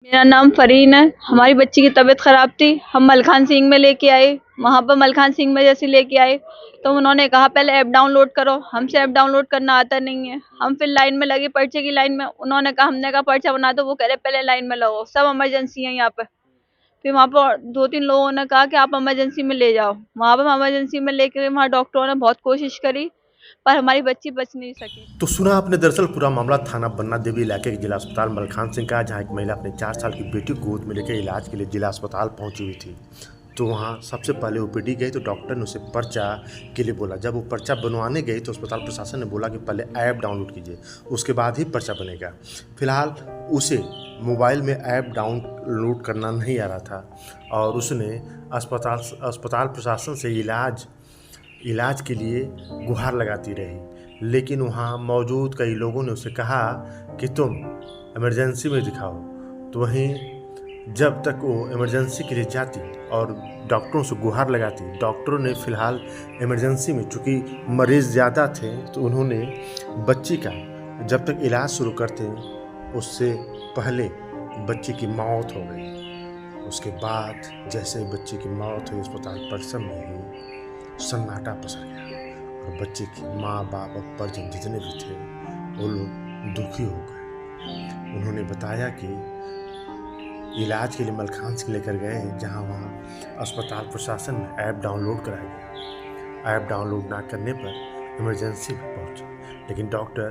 मेरा नाम फरीन है। हमारी बच्ची की तबीयत खराब थी, हम मलखान सिंह में लेके आए। वहां पर मलखान सिंह में जैसे लेके आए तो उन्होंने कहा पहले ऐप डाउनलोड करो। हमसे ऐप डाउनलोड करना आता नहीं है। हम फिर लाइन में लगे, पर्चे की लाइन में। उन्होंने कहा, हमने कहा पर्चा बना दो। वो कह रहे पहले लाइन में लगो, सब इमरजेंसी है यहाँ पे। फिर वहां पर दो तीन लोगों ने कहा कि आप इमरजेंसी में ले जाओ। वहां पर इमरजेंसी में लेके वहां डॉक्टरों ने बहुत कोशिश करी, पर हमारी बच्ची बच नहीं सकी। तो सुना आपने, दरअसल पूरा मामला थाना बन्ना देवी इलाके के जिला अस्पताल मलखान सिंह का, जहां एक महिला अपने 4 साल की बेटी को गोद में लेकर इलाज के लिए जिला अस्पताल पहुंची हुई थी। तो वहां सबसे पहले ओपीडी गई तो डॉक्टर ने उसे पर्चा के लिए बोला। जब वो पर्चा बनवाने गई तो अस्पताल प्रशासन ने बोला कि पहले ऐप डाउनलोड कीजिए, उसके बाद ही पर्चा बनेगा। फिलहाल उसे मोबाइल में ऐप डाउनलोड करना नहीं आ रहा था और उसने अस्पताल प्रशासन से इलाज के लिए गुहार लगाती रही। लेकिन वहाँ मौजूद कई लोगों ने उसे कहा कि तुम इमरजेंसी में दिखाओ। तो वहीं जब तक वो इमरजेंसी के लिए जाती और डॉक्टरों से गुहार लगाती, डॉक्टरों ने फ़िलहाल इमरजेंसी में, चूँकि मरीज़ ज़्यादा थे तो उन्होंने बच्ची का जब तक इलाज शुरू करते उससे पहले बच्ची की मौत हो गई। उसके बाद जैसे ही बच्ची की मौत हुई, अस्पताल परिसर में ही सन्नाटा पसर गया और बच्चे की माँ बाप और परिजन जितने भी थे वो लोग दुखी हो गए। उन्होंने बताया कि इलाज के लिए मलखान सिंह लेकर गए, जहाँ वहाँ अस्पताल प्रशासन ने ऐप डाउनलोड कराया गया। ऐप डाउनलोड ना करने पर इमरजेंसी में पहुँचे, लेकिन डॉक्टर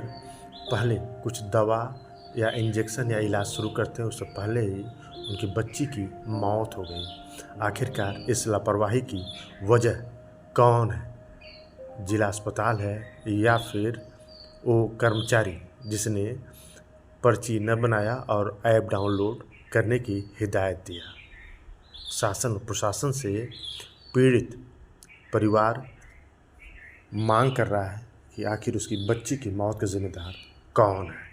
पहले कुछ दवा या इंजेक्शन या इलाज शुरू करते हैं उससे पहले ही उनकी बच्ची की मौत हो गई। आखिरकार इस लापरवाही की वजह कौन है? जिला अस्पताल है या फिर वो कर्मचारी जिसने पर्ची न बनाया और ऐप डाउनलोड करने की हिदायत दिया? शासन प्रशासन से पीड़ित परिवार मांग कर रहा है कि आखिर उसकी बच्ची की मौत का जिम्मेदार कौन है।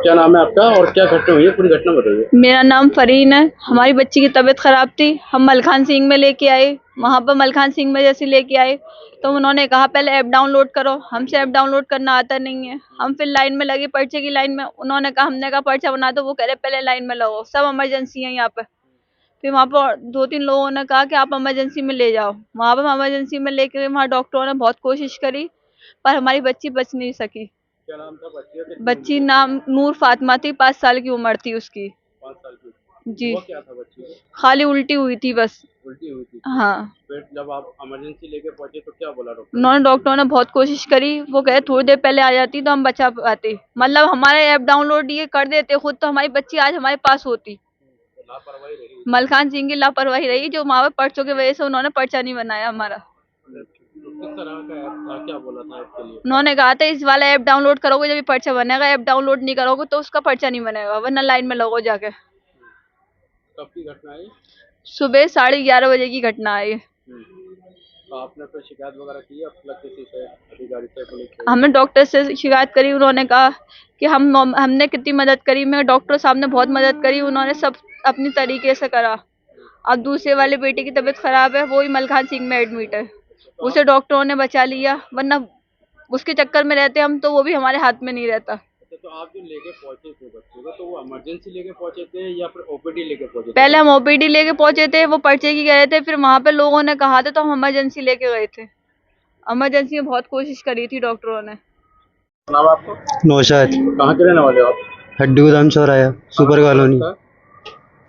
क्या नाम है आपका और क्या घटना हुई है, पूरी घटना बताइए। मेरा नाम फरीन है। हमारी बच्ची की तबीयत खराब थी, हम मलखान सिंह में लेके आए। वहां पर मलखान सिंह में जैसे लेके आए तो उन्होंने कहा पहले ऐप डाउनलोड करो। हमसे ऐप डाउनलोड करना आता नहीं है। हम फिर लाइन में लगे, पर्चे की लाइन में। उन्होंने कहा, हमने कहा पर्चा बना दो। वो कह रहे पहले लाइन में लगो, सब इमरजेंसी है यहाँ पे। फिर वहां पर दो तीन लोगों ने कहा कि आप इमरजेंसी में ले जाओ। वहां पर इमरजेंसी में लेके वहां डॉक्टरों ने बहुत कोशिश करी, पर हमारी बच्ची बच नहीं सकी। क्या नाम था बच्ची का? बच्ची नाम नूर फातिमा थी, 5 साल की उम्र थी उसकी। 5 साल की। जी, हुआ क्या था बच्ची को? खाली उल्टी हुई थी बस। उल्टी हुई थी। हाँ, फिर जब आप इमरजेंसी लेके पहुंचे तो क्या बोला डॉक्टर ने? उन्होंने डॉक्टरों ने बहुत कोशिश करी। वो कहे थोड़ी देर पहले आ जाती तो हम बचा पाते। मतलब हमारे ऐप डाउनलोड ये कर देते खुद तो हमारी बच्ची आज हमारे पास होती। तो लापरवाही रही। मलखान सिंह की लापरवाही रही, जो वहाँ पे पर्चों की वजह से उन्होंने पर्चा नहीं बनाया हमारा। तो किस तरह का ऐप था, क्या बोला था इसके लिए? उन्होंने कहा था इस वाला ऐप डाउनलोड करोगे जब ये पर्चा बनेगा, ऐप डाउनलोड नहीं करोगे तो उसका पर्चा नहीं बनेगा, वरना लाइन में लगो जाके। कब की घटना है? सुबह 11:30 बजे की घटना है ये। तो आपने कोई शिकायत वगैरह की है मतलब किसी से, अधिकारी से, पुलिस से? हमने डॉक्टर से शिकायत करी। उन्होंने कहा कि हमने कितनी मदद करी। मैं डॉक्टर साहब ने बहुत मदद करी, उन्होंने सब अपनी तरीके से करा। अब दूसरे वाले बेटे की तबीयत खराब है, वो ही मलखान सिंह में एडमिट है। उसे डॉक्टरों ने बचा लिया, वरना उसके चक्कर में रहते हम तो वो भी हमारे हाथ में नहीं रहता। अच्छा, तो आप जो लेके पहुंचे थे बच्चे को, तो वो इमरजेंसी लेके पहुंचे थे या फिर ओपीडी लेके पहुंचे थे? पहले हम ओपीडी लेके पहुंचे थे, वो पर्चे की गए थे। फिर वहां पे लोगों ने कहा था तो हम इमरजेंसी लेके गए थे। इमरजेंसी में बहुत कोशिश करी थी डॉक्टरों ने। नाम आपको? नौशाद। कहाँ के रहने वाले हो आप? हड्डी गोदाम चौराया, सुपर कॉलोनी, था?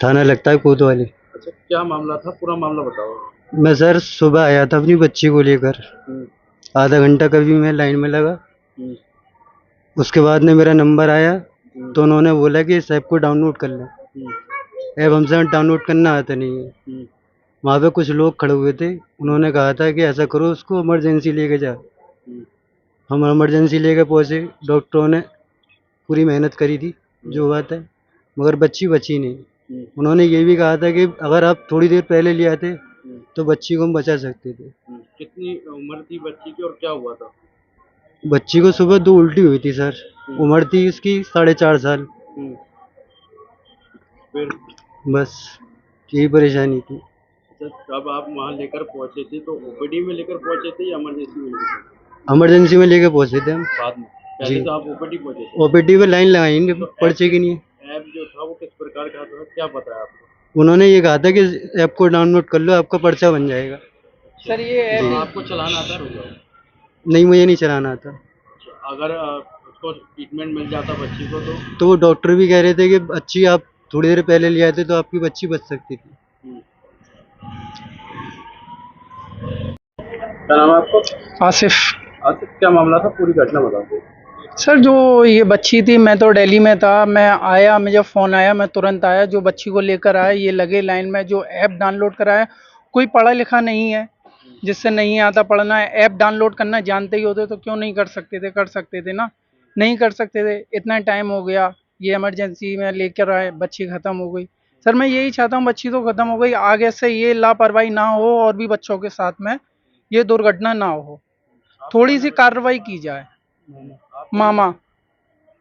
थाना लगता है कोतवाली। अच्छा, क्या मामला था, पूरा मामला बताओ। मैं सर सुबह आया था अपनी बच्ची को लेकर। हम्म, आधा घंटा कभी मैं लाइन में लगा। हम्म, उसके बाद में मेरा नंबर आया हम्म, तो उन्होंने बोला कि इस ऐप को डाउनलोड कर लें। हम्म, ऐप हमसे डाउनलोड करना आता नहीं है। हम्म, वहाँ पे कुछ लोग खड़े हुए थे, उन्होंने कहा था कि ऐसा करो उसको इमरजेंसी लेके जा। हम्म, हम इमरजेंसी लेके पहुँचे। डॉक्टरों ने पूरी मेहनत करी थी जो बात है, मगर बच्ची बची नहीं। हम्म, उन्होंने ये भी कहा था कि अगर आप थोड़ी देर पहले ले आते हम्म, तो बच्ची को हम बचा सकते थे। कितनी उम्र थी बच्ची की और क्या हुआ था? बच्ची को सुबह 2 उल्टी हुई थी सर। हम्म, उम्र थी इसकी 4.5 साल। हम्म, फिर? बस यही परेशानी थी। अच्छा, जब आप वहाँ लेकर पहुँचे थे तो ओपीडी में लेकर पहुँचे थे या इमरजेंसी में लेकर पहुँचे इमरजेंसी में लेके पहुंचे थे हम। थे? बाद में? पहले जी। तो आप ओपीडी पहुंचे थे। ओपीडी पे लाइन लगाएंगे तो पर्चे के लिए। ऐप जो था वो किस प्रकार का था, क्या बताया आपको? उन्होंने ये कहा था कि ऐप को डाउनलोड कर लो, आपका पर्चा बन जाएगा। सर ये जी। ऐप आपको चलाना आता है? नहीं, मुझे नहीं चलाना आता। अगर उसको ट्रीटमेंट मिल जाता बच्ची को तो वो डॉक्टर भी कह रहे थे कि बच्ची आप थोड़ी देर पहले ले आए थे तो आपकी बच्ची बच सकती थी। क्या नाम है आपको? आसिफ। आसिफ, क्या मामला था, पूरी घटना बता दो। सर जो ये बच्ची थी, मैं तो दिल्ली में था, मैं आया, मुझे फ़ोन आया, मैं तुरंत आया, जो बच्ची को लेकर आया, ये लगे लाइन में, जो ऐप डाउनलोड कराया, कोई पढ़ा लिखा नहीं है, जिससे नहीं आता पढ़ना है, ऐप डाउनलोड करना जानते ही होते तो क्यों नहीं कर सकते थे, कर सकते थे ना, नहीं कर सकते थे। इतना टाइम हो गया, ये इमरजेंसी में लेकर आए, बच्ची ख़त्म हो गई। सर मैं यही चाहता हूँ, बच्ची तो ख़त्म हो गई, आगे से ये लापरवाही ना हो और भी बच्चों के साथ में ये दुर्घटना ना हो, थोड़ी सी कार्रवाई की जाए। मामा।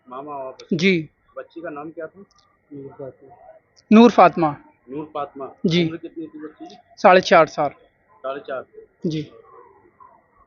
मामा हो आप बच्ची? जी। बच्ची का नाम क्या था? नूर फातिमा। नूर फातिमा। जी। उम्र कितनी थी बच्ची की? 4.5 साल। 4.5। जी।